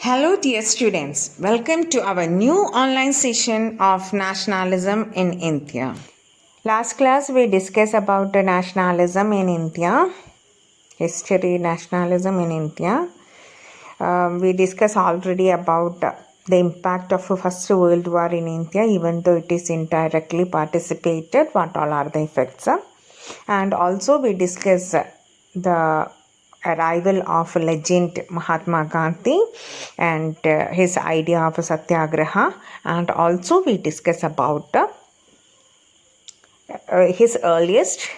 Hello dear students, welcome to our new online session of nationalism in India. Last class we discussed about the nationalism in India, history nationalism in India. We discussed already about the impact of First World War in India, even though it is indirectly participated, what all are the effects. And also we discussed the arrival of legend Mahatma Gandhi and his idea of Satyagraha, and also we discuss about his earliest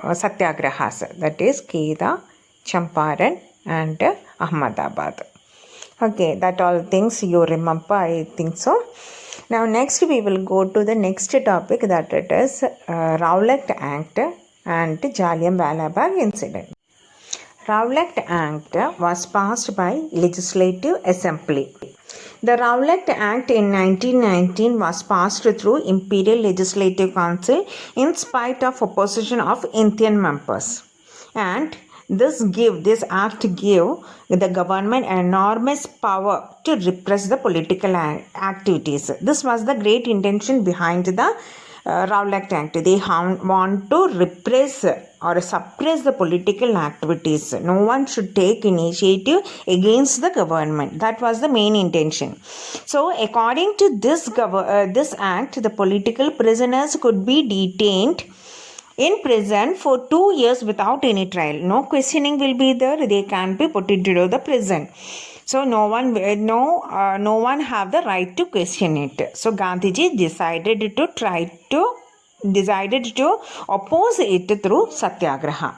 Satyagrahas, that is Kheda, Champaran and Ahmedabad. Okay, that all things you remember, I think so. Now next we will go to the next topic, that it is Rowlett Act and Jallianwala Bagh incident. Rowlett Act was passed by Legislative Assembly. The Rowlett Act in 1919 was passed through Imperial Legislative Council in spite of opposition of Indian members. And this act gave the government enormous power to repress the political activities. This was the great intention behind the Rowlett Act. They want to repress or suppress the political activities. No one should take initiative against the government. That was the main intention. So, according to this act, the political prisoners could be detained in prison for 2 years without any trial. No questioning will be there. They can be put into the prison. So no one have the right to question it. So Gandhiji decided to oppose it through Satyagraha.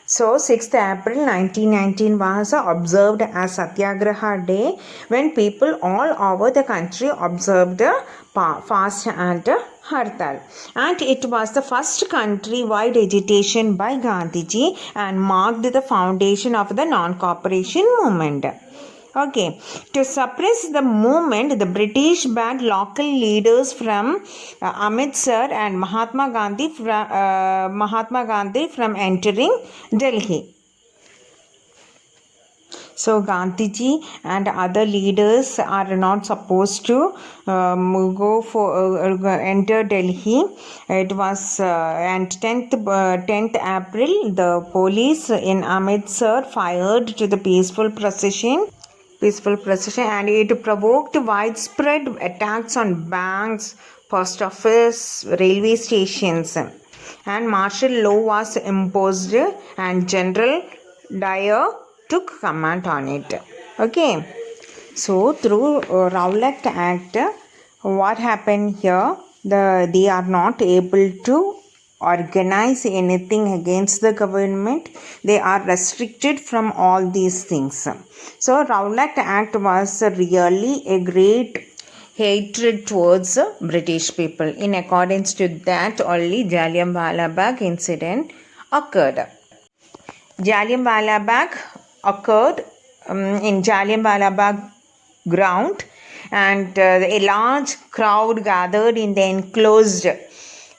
So 6th April 1919 was observed as Satyagraha Day, when people all over the country observed fast and Hartal. And it was the first country-wide agitation by Gandhiji and marked the foundation of the non-cooperation movement. Okay, to suppress the movement, the British banned local leaders from Amritsar and Mahatma Gandhi from entering Delhi. So Gandhiji and other leaders are not supposed to enter Delhi. It was and 10th April, the police in Amritsar fired to the peaceful procession, and it provoked widespread attacks on banks, post office, railway stations, and martial law was imposed and General Dyer took command on it. Okay, so through Rowlett Act, what happened here? They are not able to organize anything against the government. They are restricted from all these things. So Rowlett Act was really a great hatred towards British people. In accordance to that, only Jallianwala Bagh incident occurred. Jallianwala Bagh occurred in Jallianwala Bagh ground, and a large crowd gathered in the enclosed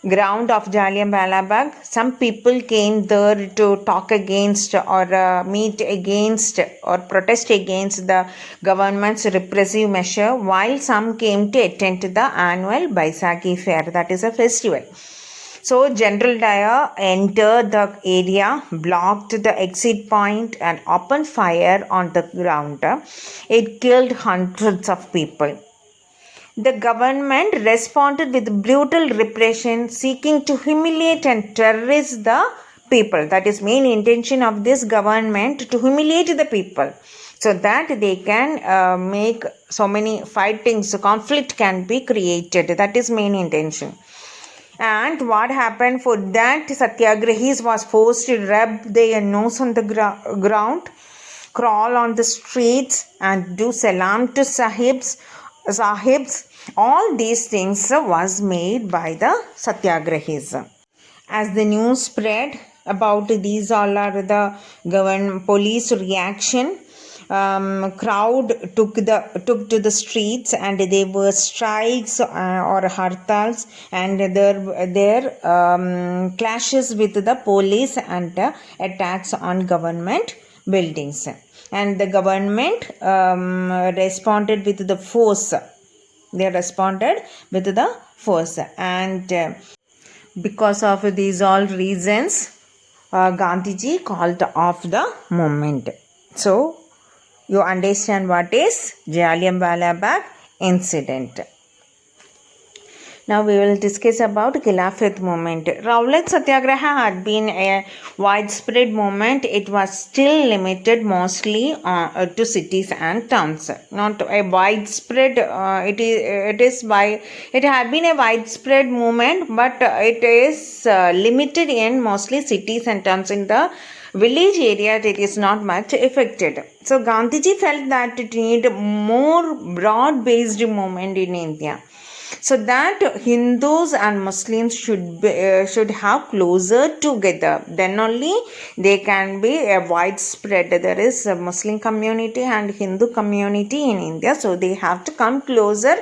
ground of Jallianwala Bagh. Some people came there to talk against or meet against or protest against the government's repressive measure, while some came to attend the annual Baisakhi fair, that is a festival. So General Dyer entered the area, blocked the exit point and opened fire on the ground. It killed hundreds of people. The government responded with brutal repression, seeking to humiliate and terrorize the people. That is main intention of this government, to humiliate the people, so that they can make so many fightings, conflict can be created. That is main intention. And what happened for that? Satyagrahis was forced to rub their nose on the ground, crawl on the streets, and do salam to sahibs. All these things was made by the Satyagrahis. As the news spread about these all are the police reaction, crowd took to the streets, and there were strikes or hartals, and there clashes with the police and attacks on government buildings. and the government responded with the force. They responded with the force, and because of these all reasons, Gandhiji called off the movement. So you understand what is Jallianwala Bagh incident. Now we will discuss about Khilafat movement. Rowlett Satyagraha had been a widespread movement. It was still limited mostly to cities and towns. Not a widespread. It had been a widespread movement, but it is limited in mostly cities and towns. In the village area, it is not much affected. So Gandhiji felt that it needed more broad-based movement in India, so that Hindus and Muslims should have closer together. Then only they can be a widespread. There is a Muslim community and Hindu community in India, so they have to come closer.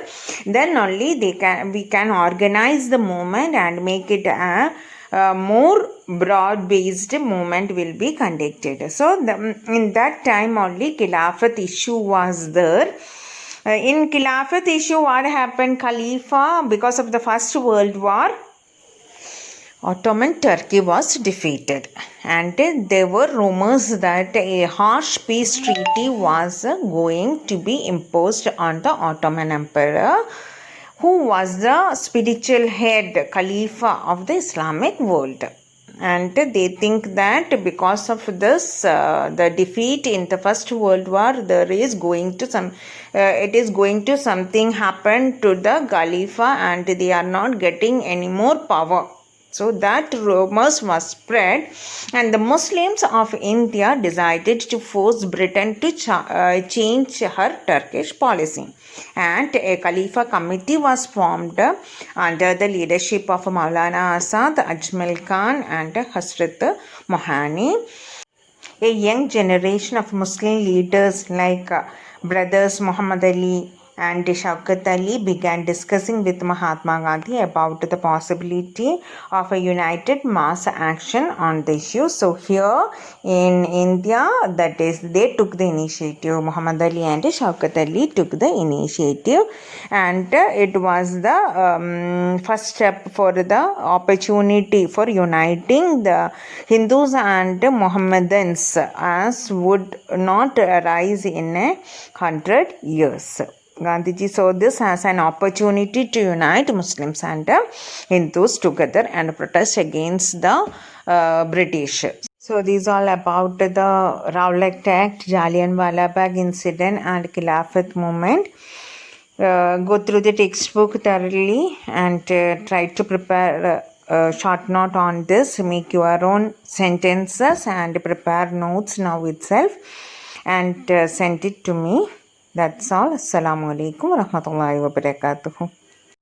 Then only we can organize the movement and make it a more broad-based movement will be conducted. So in that time only Khilafat issue was there. In Khilafat issue, what happened? Khalifa, because of the First World War, Ottoman Turkey was defeated, and there were rumors that a harsh peace treaty was going to be imposed on the Ottoman Emperor, who was the spiritual head, Khalifa of the Islamic world. And they think that because of this, the defeat in the First World War, there is going to something happen to the Khalifa, and they are not getting any more power. So that rumors was spread, and the Muslims of India decided to force Britain to change her Turkish policy. And a Khalifa committee was formed under the leadership of Maulana Azad, Ajmal Khan and Hasrat Mohani. A young generation of Muslim leaders like brothers Muhammad Ali and Shaukat Ali began discussing with Mahatma Gandhi about the possibility of a united mass action on the issue. So here in India, that is, they took the initiative. Muhammad Ali and Shaukat Ali took the initiative, and it was the first step for the opportunity for uniting the Hindus and Mohammedans, as would not arise in 100 years. Gandhiji saw this as an opportunity to unite Muslims and Hindus together and protest against the British. So these all about the Rowlett Act, Jallianwala Bagh incident and Khilafat movement. Go through the textbook thoroughly and try to prepare a short note on this. Make your own sentences and prepare notes now itself and send it to me. That's all. Assalamu alaikum warahmatullahi wabarakatuh.